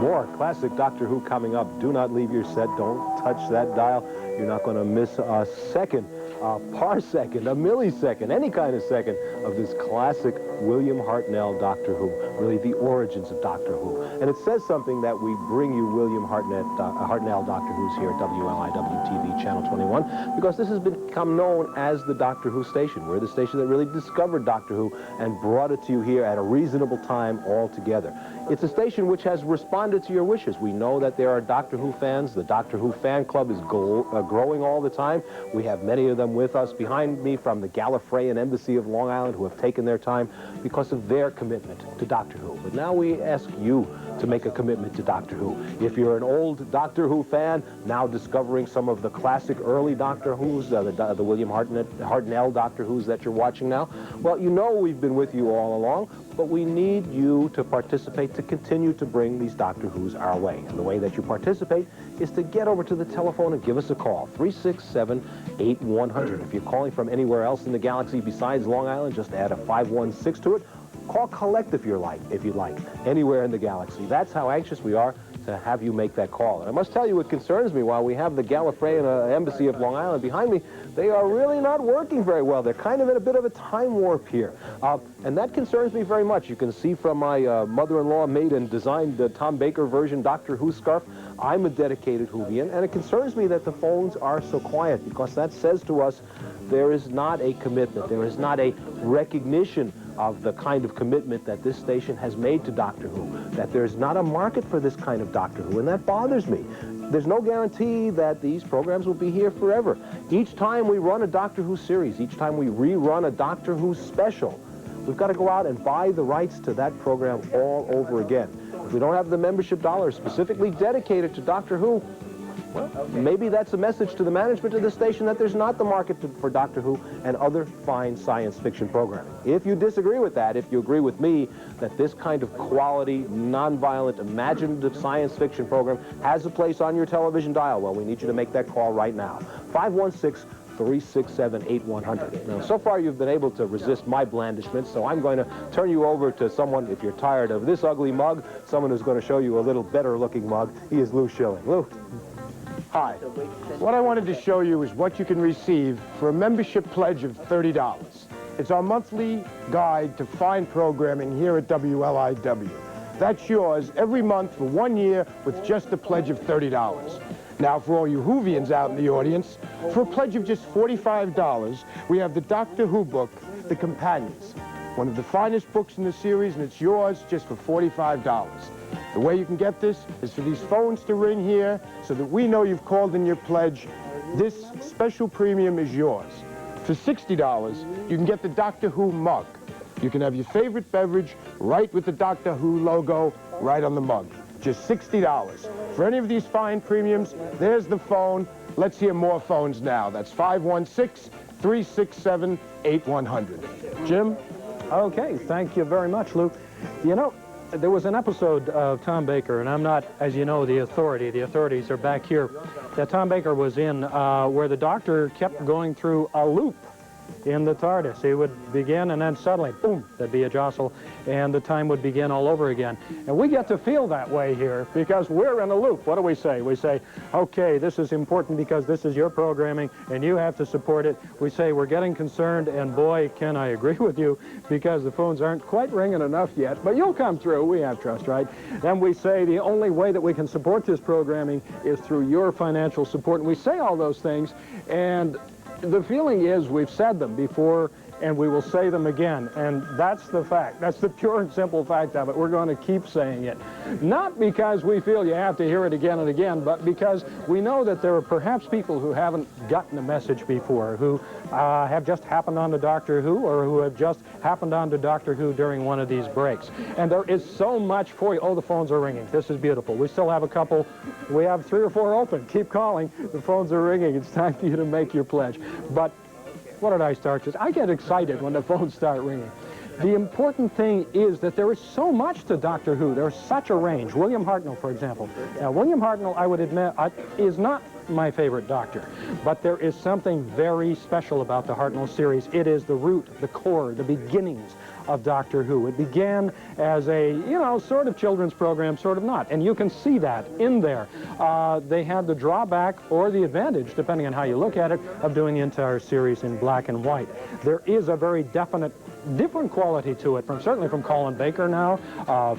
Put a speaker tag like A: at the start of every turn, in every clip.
A: More classic Doctor Who coming up. Do not leave your set. Don't touch that dial. You're not going to miss a second, a parsecond, a millisecond, any kind of second of this classic William Hartnell Doctor Who, really the origins of Doctor Who. And it says something that we bring you William Hartnell Doctor Who's here at WLIW-TV Channel 21, because this has become known as the Doctor Who station. We're the station that really discovered Doctor Who and brought it to you here at a reasonable time altogether. It's a station which has responded to your wishes. We know that there are Doctor Who fans. The Doctor Who fan club is growing all the time. We have many of them with us behind me from the Gallifreyan Embassy of Long Island who have taken their time because of their commitment to Doctor Who. But now we ask you to make a commitment to Doctor Who. If you're an old Doctor Who fan, now discovering some of the classic early Doctor Who's, the William Hartnell Doctor Who's that you're watching now, well, you know we've been with you all along, but we need you to participate to continue to bring these Doctor Who's our way. And the way that you participate is to get over to the telephone and give us a call, 367-8100. If you're calling from anywhere else in the galaxy besides Long Island, just add a 516 to it. Call collect if you'd like, anywhere in the galaxy. That's how anxious we are to have you make that call. And I must tell you, it concerns me, while we have the Gallifreyan Embassy of Long Island behind me, they are really not working very well. They're kind of in a bit of a time warp here. And that concerns me very much. You can see from my mother-in-law made and designed the Tom Baker version Doctor Who scarf, I'm a dedicated Whovian, and it concerns me that the phones are so quiet, because that says to us there is not a commitment, there is not a recognition of the kind of commitment that this station has made to Doctor Who, that there's not a market for this kind of Doctor Who, and that bothers me. There's no guarantee that these programs will be here forever. Each time we run a Doctor Who series, each time we rerun a Doctor Who special, we've got to go out and buy the rights to that program all over again. If we don't have the membership dollars specifically dedicated to Doctor Who, well, maybe that's a message to the management of the station that there's not the market for Doctor Who and other fine science fiction programming. If you disagree with that, if you agree with me that this kind of quality, non-violent, imaginative science fiction program has a place on your television dial, well, we need you to make that call right now. 516-367-8100. Now, so far you've been able to resist my blandishments, so I'm going to turn you over to someone, if you're tired of this ugly mug, someone who's going to show you a little better-looking mug. He is Lou Schilling. Lou.
B: Hi. What I wanted to show you is what you can receive for a membership pledge of $30. It's our monthly guide to fine programming here at WLIW. That's yours every month for 1 year with just a pledge of $30. Now, for all you Whovians out in the audience, for a pledge of just $45, we have the Doctor Who book, The Companions. One of the finest books in the series, and it's yours just for $45. The way you can get this is for these phones to ring here so that we know you've called in your pledge. This special premium is yours. For $60, you can get the Doctor Who mug. You can have your favorite beverage right with the Doctor Who logo right on the mug. Just $60. For any of these fine premiums, there's the phone. Let's hear more phones now. That's 516-367-8100. Jim?
C: Okay, thank you very much, Lou. You know, there was an episode of Tom Baker, and I'm not, as you know, the authority. The authorities are back here, that Tom Baker was in, where the Doctor kept going through a loop in the TARDIS. He would begin, and then suddenly, boom, there'd be a jostle, and the time would begin all over again. And we get to feel that way here, because we're in a loop. What do we say? We say, okay, this is important because this is your programming, and you have to support it. We say we're getting concerned, and boy, can I agree with you, because the phones aren't quite ringing enough yet, but you'll come through. We have trust, right? And we say the only way that we can support this programming is through your financial support. And we say all those things, and the feeling is we've said them before, and we will say them again, and that's the fact. That's the pure and simple fact of it. We're going to keep saying it. Not because we feel you have to hear it again and again, but because we know that there are perhaps people who haven't gotten the message before, who have just happened on to Doctor Who, or who have just happened on to Doctor Who during one of these breaks. And there is so much for you. Oh, the phones are ringing. This is beautiful. We still have a couple. We have 3 or 4 open. Keep calling. The phones are ringing. It's time for you to make your pledge. But what did I start with? I get excited when the phones start ringing. The important thing is that there is so much to Doctor Who. There's such a range. William Hartnell, for example. Now, William Hartnell, I would admit, is not my favorite Doctor, but there is something very special about the Hartnell series. It is the root, the core, the beginnings of Doctor Who. It began as a, you know, sort of children's program, sort of not. And you can see that in there. They had the drawback or the advantage, depending on how you look at it, of doing the entire series in black and white. There is a very definite different quality to it, certainly from Colin Baker now,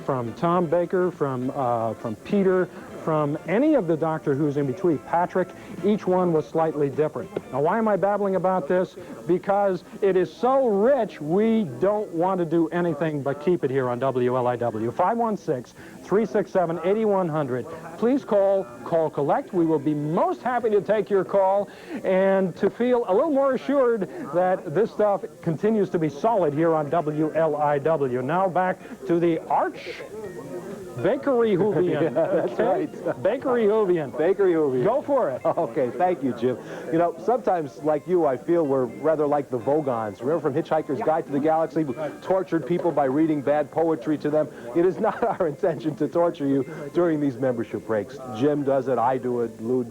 C: from Tom Baker, from Peter, from any of the Doctor Who's in between, Patrick. Each one was slightly different. Now, why am I babbling about this? Because it is so rich, we don't want to do anything but keep it here on WLIW. 516-367-8100. Please call collect. We will be most happy to take your call and to feel a little more assured that this stuff continues to be solid here on WLIW. Now back to the Arch Bakery Hoovian.
A: That's right.
C: Bakery Hoovian.
A: Bakery Hoovian.
C: Go for it.
A: Okay, thank you, Jim. You know, sometimes, like you, I feel we're rather like the Vogons. Remember from Hitchhiker's Guide to the Galaxy, we tortured people by reading bad poetry to them? It is not our intention to torture you during these membership breaks. Jim does it, I do it, Lou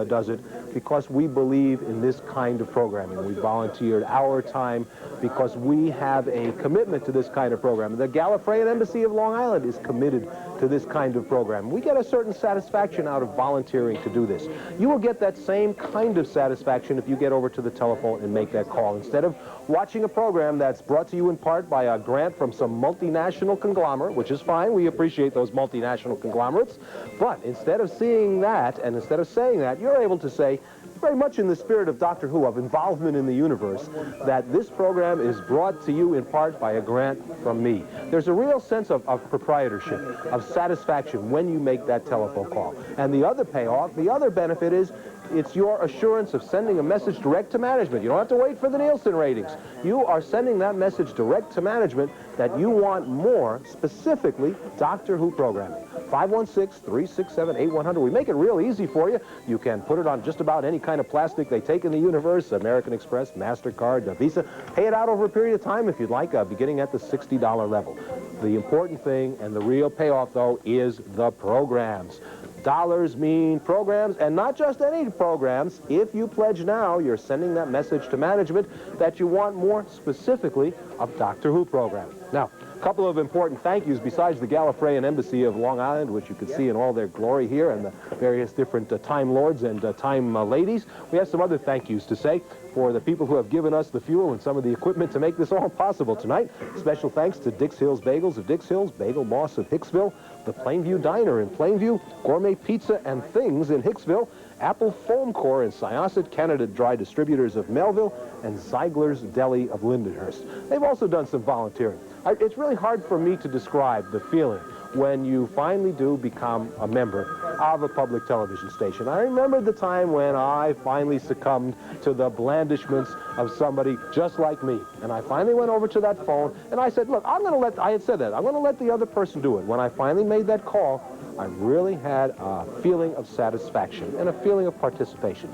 A: does it, because we believe in this kind of programming. We volunteered our time because we have a commitment to this kind of program. The Gallifreyan Embassy of Long Island is committed to this kind of program. We get a certain satisfaction out of volunteering to do this. You will get that same kind of satisfaction if you get over to the telephone and make that call. Instead of watching a program that's brought to you in part by a grant from some multinational conglomerate, which is fine, we appreciate those multinational conglomerates, but instead of seeing that and instead of saying that, you're able to say, very much in the spirit of Doctor Who, of involvement in the universe, that this program is brought to you in part by a grant from me. There's a real sense of proprietorship, of satisfaction when you make that telephone call. And the other payoff, the other benefit is it's your assurance of sending a message direct to management. You don't have to wait for the Nielsen ratings. You are sending that message direct to management that you want more, specifically, Doctor Who programming. 516-367-8100. We make it real easy for you. You can put it on just about any kind of plastic they take in the universe, American Express, MasterCard, Visa. Pay it out over a period of time if you'd like, beginning at the $60 level. The important thing and the real payoff, though, is the programs. Dollars mean programs, and not just any programs. If you pledge now, you're sending that message to management that you want more specifically of Doctor Who programming. Now, a couple of important thank yous besides the Gallifreyan Embassy of Long Island, which you can see in all their glory here, and the various different Time Lords and Time Ladies. We have some other thank yous to say for the people who have given us the fuel and some of the equipment to make this all possible tonight. Special thanks to Dix Hills Bagels of Dix Hills, Bagel Moss of Hicksville, the Plainview Diner in Plainview, Gourmet Pizza and Things in Hicksville, Apple Foam Core in Syosset, Canada Dry Distributors of Melville, and Ziegler's Deli of Lindenhurst. They've also done some volunteering. It's really hard for me to describe the feeling when you finally do become a member of a public television station. I remember the time when I finally succumbed to the blandishments of somebody just like me. And I finally went over to that phone and I said, look, I had said that, I'm going to let the other person do it. When I finally made that call, I really had a feeling of satisfaction and a feeling of participation.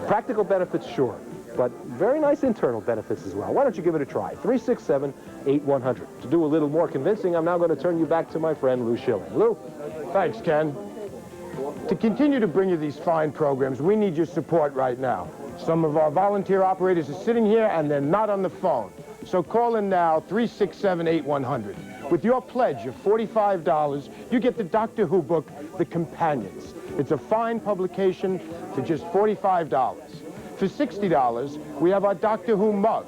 A: Practical benefits, sure, but very nice internal benefits as well. Why don't you give it a try? 367-8100. To do a little more convincing, I'm now going to turn you back to my friend Lou Schilling. Lou?
B: Thanks, Ken. To continue to bring you these fine programs, we need your support right now. Some of our volunteer operators are sitting here and they're not on the phone. So call in now, 367-8100. With your pledge of $45, you get the Doctor Who book, The Companions. It's a fine publication for just $45. For $60, we have our Doctor Who mug.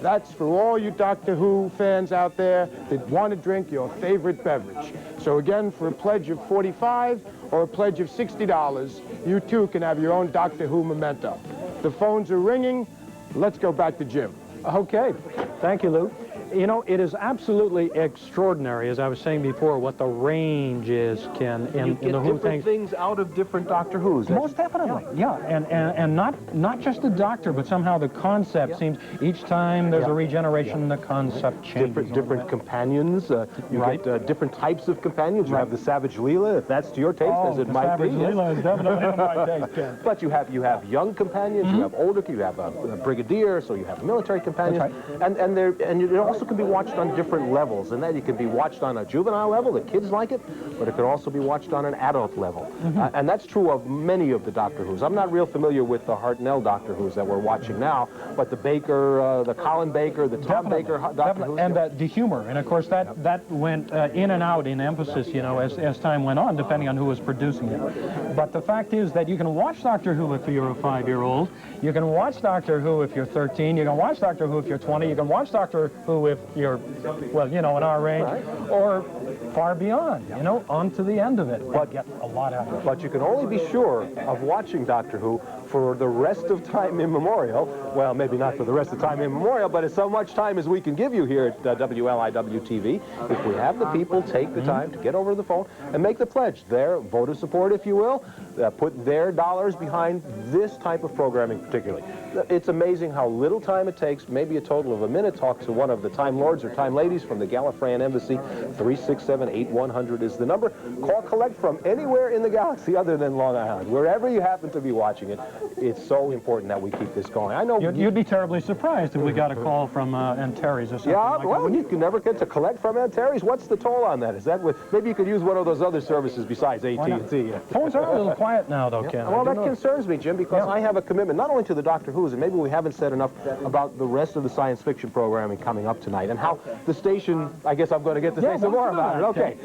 B: That's for all you Doctor Who fans out there that want to drink your favorite beverage. So again, for a pledge of $45 or a pledge of $60, you too can have your own Doctor Who memento. The phones are ringing. Let's go back to Jim.
C: Okay. Thank you, Lou. You know, it is absolutely extraordinary, as I was saying before, what the range is, Ken, in the Who
A: things out of different Doctor Who's.
C: Most definitely, yeah. And not just the Doctor, but somehow the concept seems, each time there's a regeneration, the concept changes.
A: Different companions, you get different types of companions. You have the Savage Leela, if that's to your taste, as it might be.
C: Savage Leela is definitely to my taste, Ken.
A: But you have young companions, you have older, you have a brigadier, so you have military companions, and it also also can be watched on different levels, and that it can be watched on a juvenile level, the kids like it, but it can also be watched on an adult level. And that's true of many of the Doctor Who's. I'm not real familiar with the Hartnell Doctor Who's that we're watching now, but the Baker, the Colin Baker, the Tom Baker Doctor Who's.
C: And the humor, and of course that went in and out in emphasis, you know, as time went on, depending on who was producing it. But the fact is that you can watch Doctor Who if you're a 5-year-old, you can watch Doctor Who if you're 13, you can watch Doctor Who if you're 20, you can watch Doctor Who if you're, well, you know, in our range, or far beyond, you know, on to the end of it. But get a lot out of it.
A: But you can only be sure of watching Doctor Who for the rest of time immemorial. Well, maybe not for the rest of time immemorial, but as so much time as we can give you here at WLIW-TV, if we have the people take the time to get over the phone and make the pledge, their vote of support, if you will, put their dollars behind this type of programming particularly. It's amazing how little time it takes, maybe a total of a minute. Talk to one of the Time Lords or Time Ladies from the Gallifreyan Embassy. 367-8100 is the number. Call collect from anywhere in the galaxy other than Long Island. Wherever you happen to be watching it, it's so important that we keep this going. I know
C: you'd be terribly surprised if we got a call from Antares or something.
A: Yeah,
C: like
A: well,
C: that.
A: you can never get to collect from Antares. What's the toll on that? Is that what, maybe you could use one of those other services besides AT&T?
C: Phones are a little quiet now, though, Ken.
A: Well, that concerns me, Jim, because I have a commitment not only to the Doctor Who's, and maybe we haven't said enough about the rest of the science fiction programming coming up tonight, and how the station, I guess I'm going to get to say some more about it. Okay.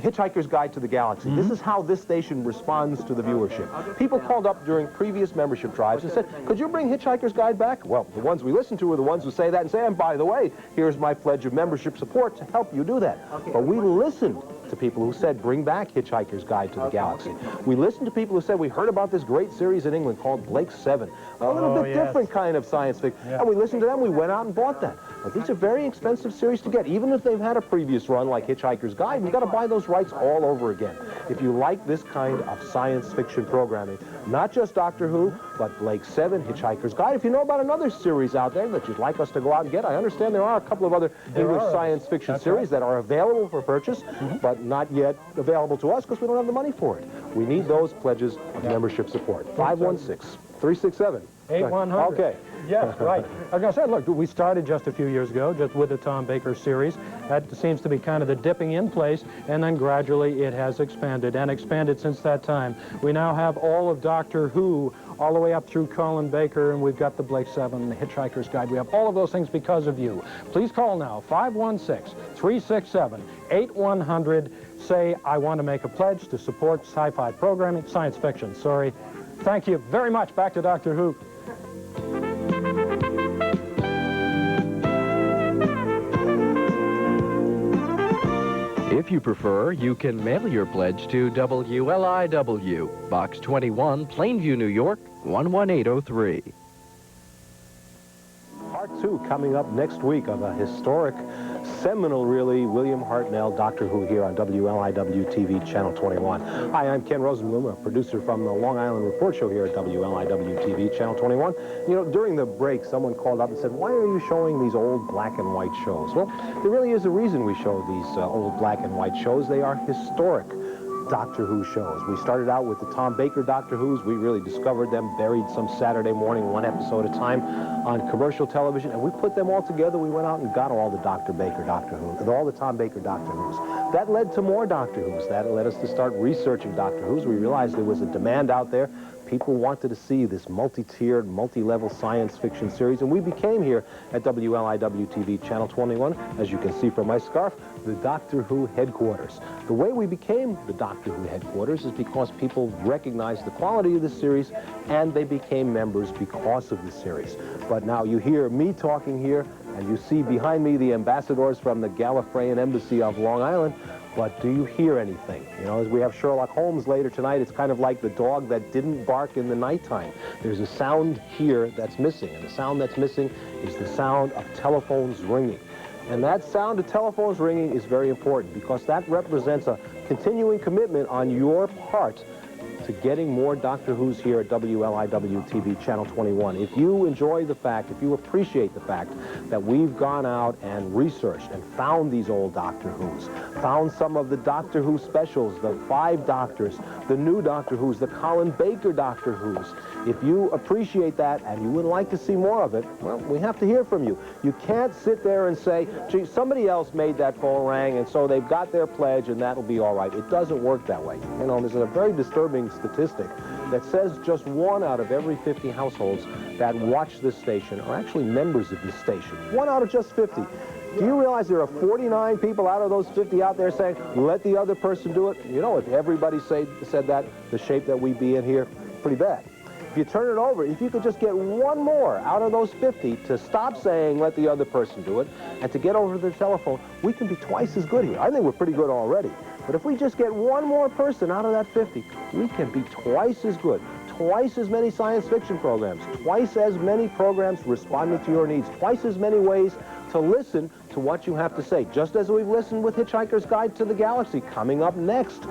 A: Hitchhiker's Guide to the Galaxy. This is how this station responds to the viewership. People called up during previous membership drives and said, could you bring Hitchhiker's Guide back? Well, the ones we listen to are the ones who say that and say, and by the way, here's my pledge of membership support to help you do that. But we listened to people who said, bring back Hitchhiker's Guide to the Galaxy. We listened to people who said, we heard about this great series in England called Blake's 7. A little bit different kind of science fiction. And we listened to them, we went out and bought that. But these are very expensive series to get. Even if they've had a previous run like Hitchhiker's Guide, you've got to buy those rights all over again. If you like this kind of science fiction programming, not just Doctor Who, but Blake's 7, Hitchhiker's Guide. If you know about another series out there that you'd like us to go out and get, I understand there are a couple of other English science fiction series that are available for purchase, but not yet available to us because we don't have the money for it. We need those pledges of membership support. 516-367.
C: 8100.
A: Okay.
C: Yes, right. Like I said, look, we started just a few years ago, just with the Tom Baker series. That seems to be kind of the dipping in place, and then gradually it has expanded, and expanded since that time. We now have all of Doctor Who, all the way up through Colin Baker, and we've got the Blake 7, the Hitchhiker's Guide. We have all of those things because of you. Please call now, 516-367-8100. Say, I want to make a pledge to support sci-fi programming, science fiction, sorry. Thank you very much. Back to Doctor Who.
D: If you prefer, you can mail your pledge to WLIW, Box 21, Plainview, New York, 11803.
A: Part 2 coming up next week of a historic, seminal, really, William Hartnell, Doctor Who here on WLIW-TV, Channel 21. Hi, I'm Ken Rosenblum, a producer from the Long Island Report Show here at WLIW-TV, Channel 21. You know, during the break, someone called up and said, why are you showing these old black and white shows? Well, there really is a reason we show these old black and white shows. They are historic Doctor Who shows. We started out with the Tom Baker Doctor Who's. We really discovered them, buried some Saturday morning, one episode at a time on commercial television, and we put them all together. We went out and got all the Dr. Baker Doctor Who's, all the Tom Baker Doctor Who's. That led to more Doctor Who's. That led us to start researching Doctor Who's. We realized there was a demand out there. People wanted to see this multi-tiered, multi-level science fiction series, and we became here at WLIW-TV Channel 21, as you can see from my scarf, the Doctor Who headquarters. The way we became the Doctor Who headquarters is because people recognized the quality of the series, and they became members because of the series. But now you hear me talking here, and you see behind me the ambassadors from the Gallifreyan Embassy of Long Island. But do you hear anything? You know, as we have Sherlock Holmes later tonight, it's kind of like the dog that didn't bark in the nighttime. There's a sound here that's missing, and the sound that's missing is the sound of telephones ringing. And that sound of telephones ringing is very important because that represents a continuing commitment on your part to getting more Doctor Who's here at WLIW-TV Channel 21. If you enjoy the fact, if you appreciate the fact that we've gone out and researched and found these old Doctor Who's, found some of the Doctor Who specials, the 5 Doctors, the new Doctor Who's, the Colin Baker Doctor Who's, if you appreciate that and you would like to see more of it, well, we have to hear from you. You can't sit there and say, gee, somebody else made that phone ring and so they've got their pledge and that'll be all right. It doesn't work that way. You know, there's a very disturbing statistic that says just 1 out of every 50 households that watch this station are actually members of this station. 1 out of just 50. Do you realize there are 49 people out of those 50 out there saying, let the other person do it? You know, if everybody said that, the shape that we'd be in here, pretty bad. If you turn it over, if you could just get 1 more out of those 50 to stop saying, let the other person do it, and to get over to the telephone, we can be twice as good here. I think we're pretty good already. But if we just get 1 more person out of that 50, we can be twice as good. Twice as many science fiction programs, twice as many programs responding to your needs, twice as many ways to listen to what you have to say, just as we've listened with Hitchhiker's Guide to the Galaxy coming up next.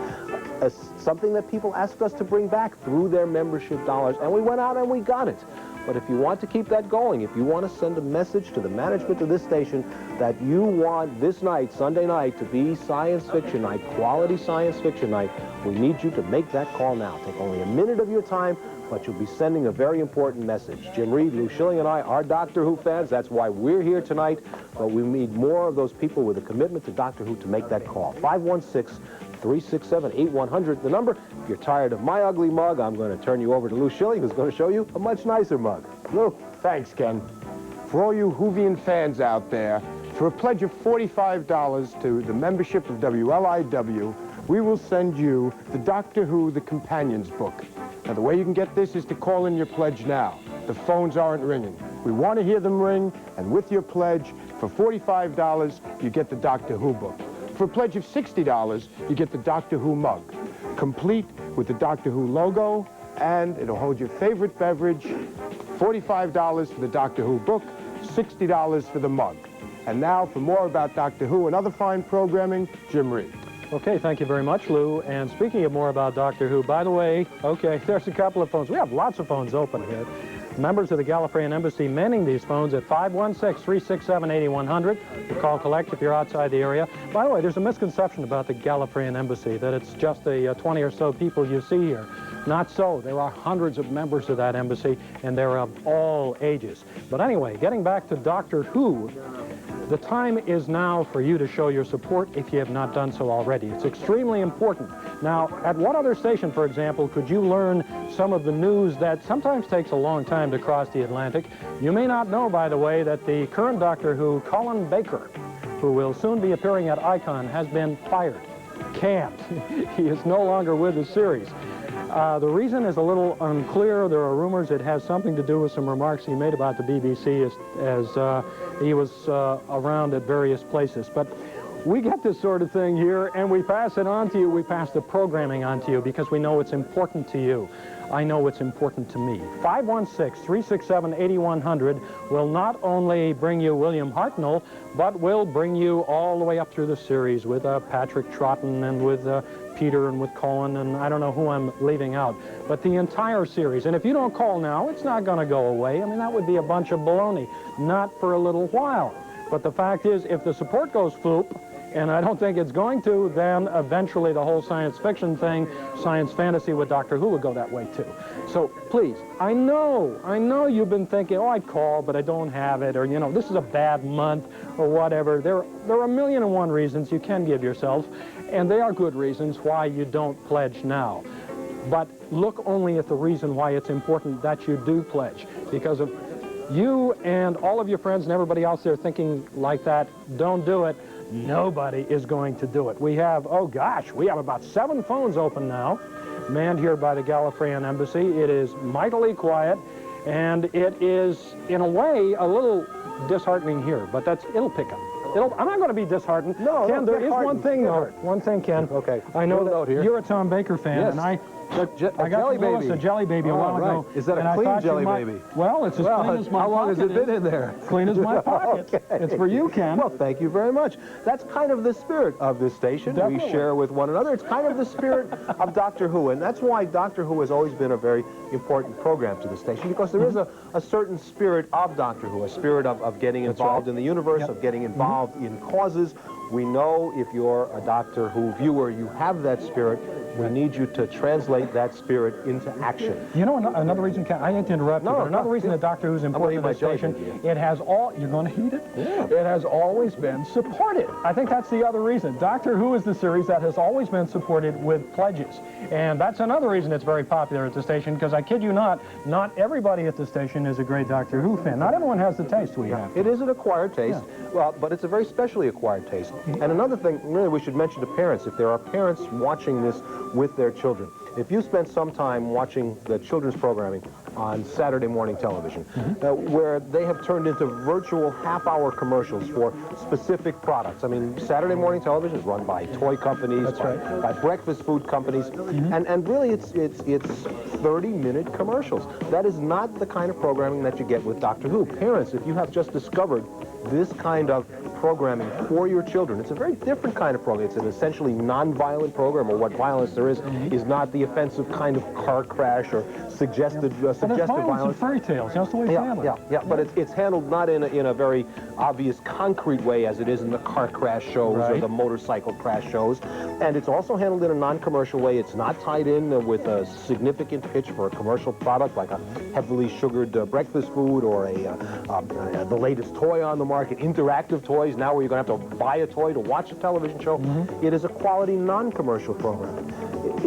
A: Something that people asked us to bring back through their membership dollars, and we went out and we got it. But if you want to keep that going, if you want to send a message to the management of this station that you want this night, Sunday night, to be science fiction night, quality science fiction night, we need you to make that call now. Take only a minute of your time, but you'll be sending a very important message. Jim Reed, Lou Schilling, and I are Doctor Who fans. That's why we're here tonight. But we need more of those people with a commitment to Doctor Who to make that call. 516-367-8100, the number. If you're tired of my ugly mug, I'm going to turn you over to Lou Schilling, who's going to show you a much nicer mug. Lou.
B: Thanks, Ken. For all you Whovian fans out there, for a pledge of $45 to the membership of WLIW, we will send you the Doctor Who The Companions book. Now, the way you can get this is to call in your pledge now. The phones aren't ringing. We want to hear them ring, and with your pledge, for $45, you get the Doctor Who book. For a pledge of $60, you get the Doctor Who mug, complete with the Doctor Who logo, and it'll hold your favorite beverage. $45 for the Doctor Who book, $60 for the mug. And now, for more about Doctor Who and other fine programming, Jim Reed.
C: Okay, thank you very much, Lou. And speaking of more about Doctor Who, by the way, okay, there's a couple of phones. We have lots of phones open here. Members of the Gallifreyan Embassy manning these phones at 516-367-8100. Call collect if you're outside the area. By the way, there's a misconception about the Gallifreyan Embassy, that it's just the 20 or so people you see here. Not so. There are hundreds of members of that embassy, and they're of all ages. But anyway, getting back to Doctor Who, the time is now for you to show your support if you have not done so already. It's extremely important. Now, at what other station, for example, could you learn some of the news that sometimes takes a long time to cross the Atlantic? You may not know, by the way, that the current Doctor Who, Colin Baker, who will soon be appearing at Icon, has been fired. Can't. He is no longer with the series. The reason is a little unclear. There are rumors it has something to do with some remarks he made about the BBC as he was around at various places. But we get this sort of thing here, and we pass it on to you. We pass the programming on to you because we know it's important to you. I know it's important to me. 516-367-8100 will not only bring you William Hartnell, but will bring you all the way up through the series with Patrick Troughton and with Peter and with Colin, and I don't know who I'm leaving out, but the entire series. And if you don't call now, it's not going to go away. I mean, that would be a bunch of baloney. Not for a little while. But the fact is, if the support goes floop, and I don't think it's going to, then eventually the whole science fiction thing, science fantasy with Doctor Who would go that way too. So please, I know you've been thinking, oh, I'd call, but I don't have it, or, you know, this is a bad month, or whatever. There are 1,000,001 reasons you can give yourself, and they are good reasons why you don't pledge now. But look only at the reason why it's important that you do pledge, because of you and all of your friends and everybody else there thinking like that, don't do it. Nobody is going to do it. We have, oh gosh, we have about 7 phones open now, manned here by the Gallifreyan Embassy. It is mightily quiet, and it is, in a way, a little disheartening here, but it'll pick up. I'm not going to be disheartened.
A: No,
C: Ken, there is one thing, though.
A: Disheartened.
C: One thing, Ken.
A: Okay.
C: I know
A: Little note
C: that
A: here.
C: you're a Tom Baker fan,
A: Yes.
C: and I got
A: Jelly
C: from Louis
A: Baby.
C: a Jelly Baby a while ago.
A: Is that a
C: and I
A: clean
C: thought you
A: Jelly
C: might-
A: Baby?
C: Well, it's as clean as my
A: How long has it
C: pocket
A: been
C: is.
A: in there?
C: Clean as my pocket.
A: Okay.
C: It's for you, Ken.
A: Well, thank you very much. That's kind of the spirit of this station.
C: Definitely.
A: We share with one another. It's kind of the spirit of Doctor Who, and that's why Doctor Who has always been a very important program to the station, because there is a certain spirit of Doctor Who, a spirit of getting involved in the universe, of getting involved in causes. We know if you're a Doctor Who viewer, you have that spirit. We need you to translate that spirit into action.
C: You know, another reason, Ken, I hate to interrupt you,
A: No,
C: but another
A: no,
C: reason
A: yeah.
C: that Doctor Who's important to
A: gonna
C: the
A: eat my
C: station,
A: jelly baby.
C: it has all, you're going to eat it?
A: Yeah.
C: It has always been supported. I think that's the other reason. Doctor Who is the series that has always been supported with pledges. And that's another reason it's very popular at the station, because I kid you not everybody at the station is a great Doctor Who fan. Not everyone has the taste we have.
A: It is an acquired taste, well, but it's a very specially acquired taste. And another thing, really, we should mention to parents, if there are parents watching this with their children, if you spent some time watching the children's programming on Saturday morning television, where they have turned into virtual half-hour commercials for specific products. I mean, Saturday morning television is run by toy companies, by breakfast food companies, and really it's 30-minute commercials. That is not the kind of programming that you get with Doctor Who. Parents, if you have just discovered this kind of programming for your children, it's a very different kind of program. It's an essentially non-violent program, or what violence there is not the offensive kind of car crash or suggested violence.
C: And fairy tales, that's the way it's handled.
A: Yeah, but it's handled not in a very obvious, concrete way as it is in the car crash shows or the motorcycle crash shows. And it's also handled in a non-commercial way. It's not tied in with a significant pitch for a commercial product like a heavily sugared breakfast food or the latest toy on the market, interactive toys, now where you're going to have to buy a toy to watch a television show. It is a quality non-commercial program.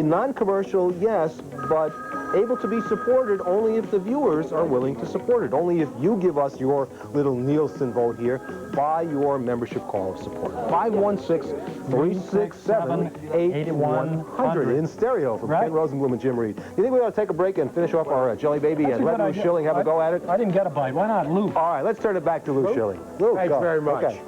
A: Non-commercial, yes, but able to be supported only if the viewers are willing to support it. Only if you give us your little Nielsen vote here by your membership call of support. 516-367-8100 in stereo from Ken Rosenblum and Jim Reed. You think we ought to take a break and finish off our Jelly Baby and let Lou Schilling have a go at it?
C: I didn't get a bite. Why not, Lou?
A: All right, let's turn it back to Lou Schilling. Lou,
B: Thanks very much.
A: Okay.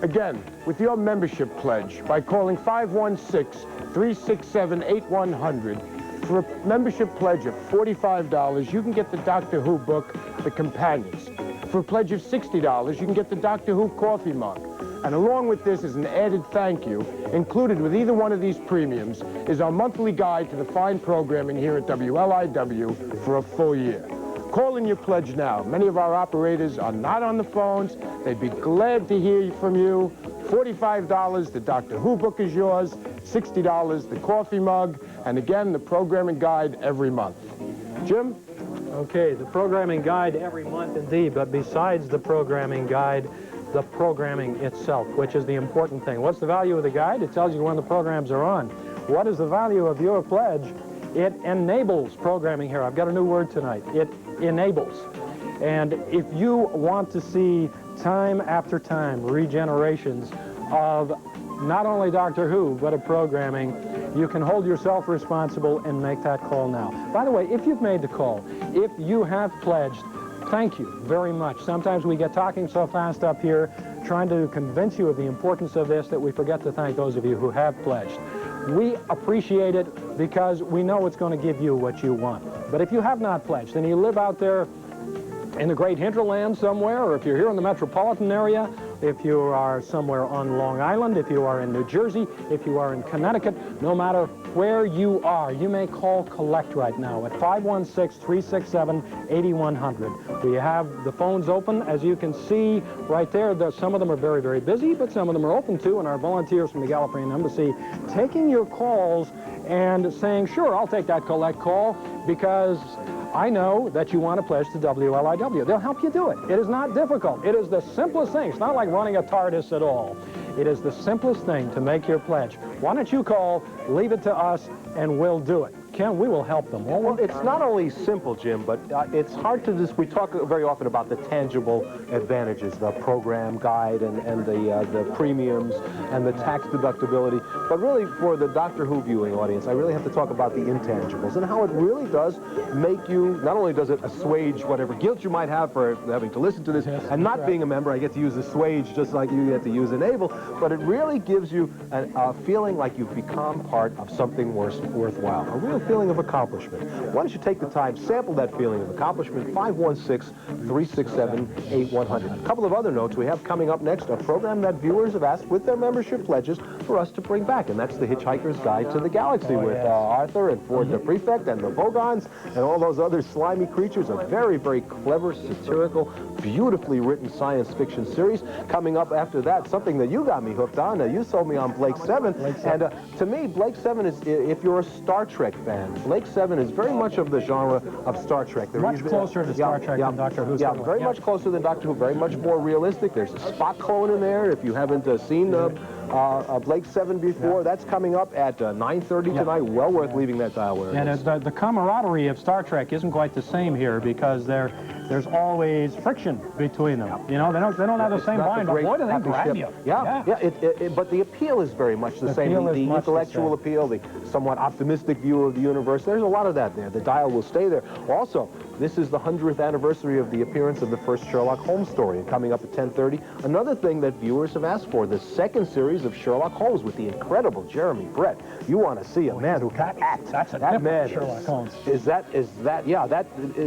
B: Again, with your membership pledge, by calling 516-367-8100, for a membership pledge of $45, you can get the Doctor Who book, The Companions. For a pledge of $60, you can get the Doctor Who coffee mug. And along with this is an added thank you. Included with either one of these premiums is our monthly guide to the fine programming here at WLIW for a full year. Call in your pledge now. Many of our operators are not on the phones. They'd be glad to hear from you. $45, the Doctor Who book is yours. $60, the coffee mug. And again, the programming guide every month. Jim?
C: Okay, the programming guide every month indeed, but besides the programming guide, the programming itself, which is the important thing. What's the value of the guide? It tells you when the programs are on. What is the value of your pledge? It enables programming here. I've got a new word tonight. It enables. And if you want to see time after time regenerations of not only Doctor Who, but of programming, you can hold yourself responsible and make that call now. By the way, if you've made the call, if you have pledged, thank you very much. Sometimes we get talking so fast up here, trying to convince you of the importance of this, that we forget to thank those of you who have pledged. We appreciate it because we know it's going to give you what you want. But if you have not pledged and you live out there in the great hinterland somewhere, or if you're here in the metropolitan area, if you are somewhere on Long Island, if you are in New Jersey, if you are in Connecticut, no matter where you are, you may call Collect right now at 516-367-8100. We have the phones open, as you can see right there. Some of them are very, very busy, but some of them are open too, and our volunteers from the Gallifreyan Embassy taking your calls and saying, sure, I'll take that Collect call because I know that you want to pledge to WLIW. They'll help you do it. It is not difficult. It is the simplest thing. It's not like running a TARDIS at all. It is the simplest thing to make your pledge. Why don't you call, leave it to us, and we'll do it. can, we will help them, won't we?
A: Well, it's not only simple, Jim, but it's hard to we talk very often about the tangible advantages, the program guide and the premiums and the tax deductibility. But really, for the Doctor Who viewing audience, I really have to talk about the intangibles and how it really does make you, not only does it assuage whatever guilt you might have for having to listen to this, and not being a member, I get to use assuage just like you get to use enable, but it really gives you a feeling like you've become part of something worthwhile, a real feeling of accomplishment. Why don't you take the time, sample that feeling of accomplishment, 516-367-8100. A couple of other notes we have coming up next, a program that viewers have asked with their membership pledges for us to bring back, and that's the Hitchhiker's Guide to the Galaxy with Arthur and Ford the Prefect and the Vogons and all those other slimy creatures. A very, very clever, satirical, beautifully written science fiction series. Coming up after that, something that you got me hooked on. You sold me on Blake 7. And to me, Blake 7 is, if you're a Star Trek fan, Blake 7 is very much of the genre of Star Trek.
C: Much closer to Star Trek than Doctor Who.
A: Yeah, very much closer than Doctor Who, very much more realistic. There's a Spock clone in there. If you haven't seen Blake 7 before, that's coming up at 9:30 tonight. Well worth leaving that dial where it is.
C: And the camaraderie of Star Trek isn't quite the same here because there's always friction between them. You know, they don't have the same bond, but boy, do they grab you.
A: But the appeal is very much the same. The intellectual appeal, the somewhat optimistic view of the universe. There's a lot of that there. The dial will stay there. Also, this is the 100th anniversary of the appearance of the first Sherlock Holmes story, and coming up at 10:30. Another thing that viewers have asked for, the second series of Sherlock Holmes with the incredible Jeremy Brett. You want to see a man who can act.
C: That's a
A: that man.
C: Sherlock Holmes.
A: Is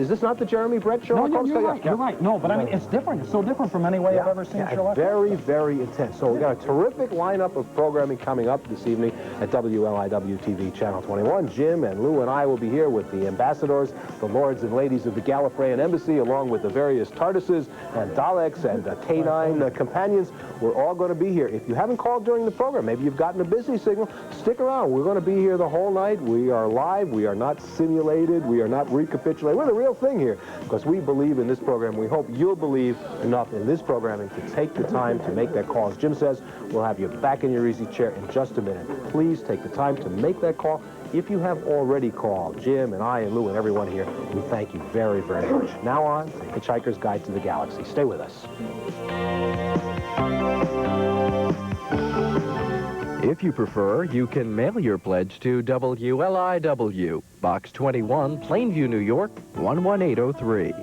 A: this not the Jeremy Brett Sherlock Holmes?
C: You're right. You're right. No, but I mean, it's different. It's so different from any way I've ever seen Sherlock Holmes.
A: Very, very intense. So we got a terrific lineup of programming coming up this evening at WLIW-TV Channel 21. Jim and Lou and I will be here with the ambassadors, the lords and ladies of the Gallifreyan Embassy, along with the various TARDISes and Daleks and K9 companions. We're all going to be here. If you haven't called during the program, maybe you've gotten a busy signal, stick around. We're going to be here the whole night. We are live. We are not simulated. We are not recapitulated. We're the real thing here because we believe in this program. We hope you'll believe enough in this programming to take the time to make that call. As Jim says, we'll have you back in your easy chair in just a minute. Please take the time to make that call. If you have already called, Jim and I and Lou and everyone here, we thank you very, very much. Now on to Hitchhiker's Guide to the Galaxy. Stay with us.
D: If you prefer, you can mail your pledge to WLIW, Box 21, Plainview, New York, 11803.